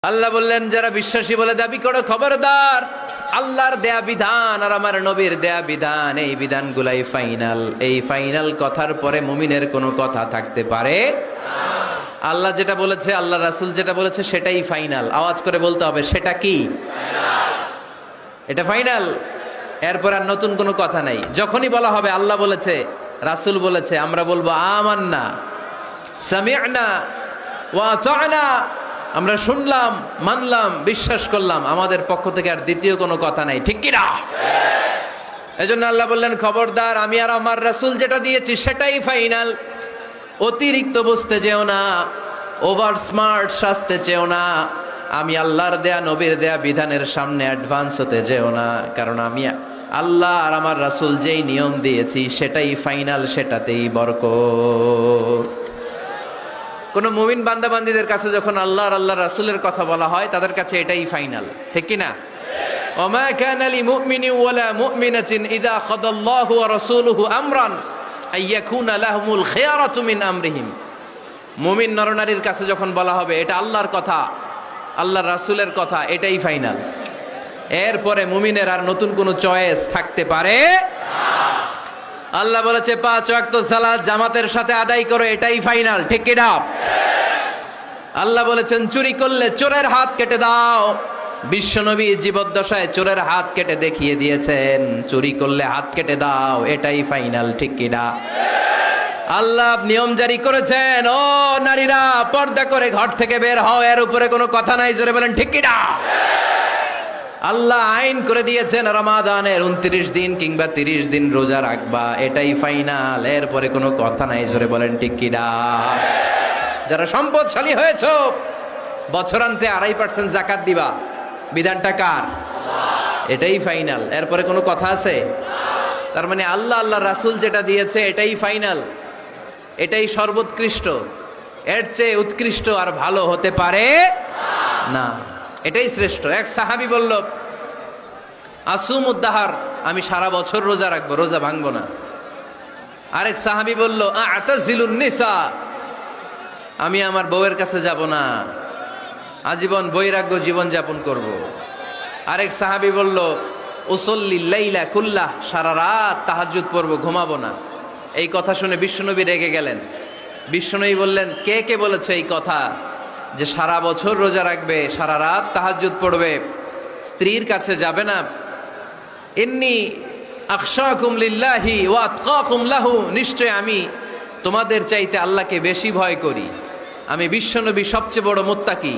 আল্লাহ বললেন, যারা বিশ্বাসী বলে দাবি করো, খবরদার, আল্লাহর দেয়া বিধান আর আমার নবীর দেয়া বিধান, এই বিধানগুলাই ফাইনাল। এই ফাইনাল কথার পরে মুমিনের কোনো কথা থাকতে পারে? আল্লাহ যেটা বলেছে, আল্লাহ রাসূল যেটা বলেছে, সেটাই ফাইনাল। আওয়াজ করে বলতে হবে, সেটা কি? এটা ফাইনাল। এরপর আর নতুন কোনো কথা নাই। যখনই বলা হবে আল্লাহ বলেছে, রাসূল বলেছে, আমরা বলবো আমান্না, সামি'না ওয়া আতা'না, আমরা শুনলাম, মানলাম, বিশ্বাস করলাম। আমাদের পক্ষ থেকে আর দ্বিতীয় কোনো কথা নাই, ঠিক কি না? এজন্য আল্লাহ বললেন, খবরদার, আমি আর আমার রাসূল যেটা দিয়েছি সেটাই ফাইনাল। অতিরিক্ত বুঝতে যেও না, ওভার স্মার্ট সাজতে চেও না। আমি আল্লাহর দেয়া, নবীর দেয়া বিধানের সামনে অ্যাডভান্স হতে যেও না, কারণ আমি আল্লাহ আর আমার রাসূল যেই নিয়ম দিয়েছি সেটাই ফাইনাল, সেটাতেই বরকত। কোন মুমিন বান্দাবান্দীদের কাছে যখন আল্লাহ আর আল্লাহর রাসূলের কথা বলা হয়, তাদের কাছে এটাই ফাইনাল, ঠিক কি না? ওমা কানা লিমুমিনিন ওয়ালা মুমিনাতিন ইযা খাদাল্লাহু ওয়া রাসূলুহু আমরান আইয়াকুনা লাহুমুল খিয়ারাতু মিন আমরিহিম। মুমিন নরনারীর কাছে যখন বলা হবে এটা আল্লাহর কথা, আল্লাহর রাসূলের কথা, এটাই ফাইনাল। এরপরে মুমিনের আর নতুন কোনো চয়েস থাকতে পারে না। আল্লাহ বলেছে 5 ওয়াক্ত সালাত জামাতের সাথে আদায় করো, এটাই ফাইনাল, ঠিক কি না? আল্লাহ বলেছেন, চুরি করলে চোরের হাত কেটে দাও। বিশ্বনবী জীবদ্দশায় চোরের হাত কেটে দেখিয়ে দিয়েছেন, চুরি করলে হাত কেটে দাও, এটাই ফাইনাল, ঠিক কি না? আল্লাহ নিয়ম জারি করেছেন, ও নারীরা, পর্দা করে ঘর থেকে বের হও, এর উপরে কোনো কথা নাই, জোরে বলেন ঠিক কি না? আল্লাহ আইন করে দিয়েছেন, রমাদানের 29 দিন কিংবা 30 দিন রোজা রাখবা, এটাই ফাইনাল, এরপরে কোনো কথা নাই, জোরে বলেন ঠিক কি না? যারা সম্পদশালী হয়েছ, বছরান্তে 2.5% যাকাত দিবা, বিধানটা কার? এটাই ফাইনাল, এরপরে কোনো কথা আছে? তার মানে আল্লাহ, আল্লাহ রাসূল যেটা দিয়েছে এটাই ফাইনাল, এটাই সর্বোৎকৃষ্ট। এর চেয়ে উৎকৃষ্ট আর ভালো হতে পারে না, এটাই শ্রেষ্ঠ। এক সাহাবী বলল, আসুমুদ্দাহার, আমি সারা বছর রোজা রাখবো, রোজা ভাঙবো না। আরেক সাহাবী বলল, আ'তাজিলুন নিসা, আমি আমার বউয়ের কাছে যাব না, আজীবন বৈরাগ্য জীবন যাপন করব। আরেক সাহাবী বলল, উসল্লিল লাইলা কুল্লাহ, সারা রাত তাহাজ্জুদ পড়বো, ঘুমাবো না। এই কথা শুনে বিশ্বনবী রেগে গেলেন। বিশ্বনবী বললেন, কে কে বলেছে এই কথা, যে সারা বছর রোজা রাখবে, সারা রাত তাহাজ্জুদ পড়বে, স্ত্রীর কাছে যাবে না? ইন্নী আখশাকুম লিল্লাহি ওয়া আতকাকুম লাহু, নিশ্চয় আমি তোমাদের চাইতে আল্লাহকে বেশি ভয় করি। আমি বিশ্বনবী সবচেয়ে বড় মুত্তাকি।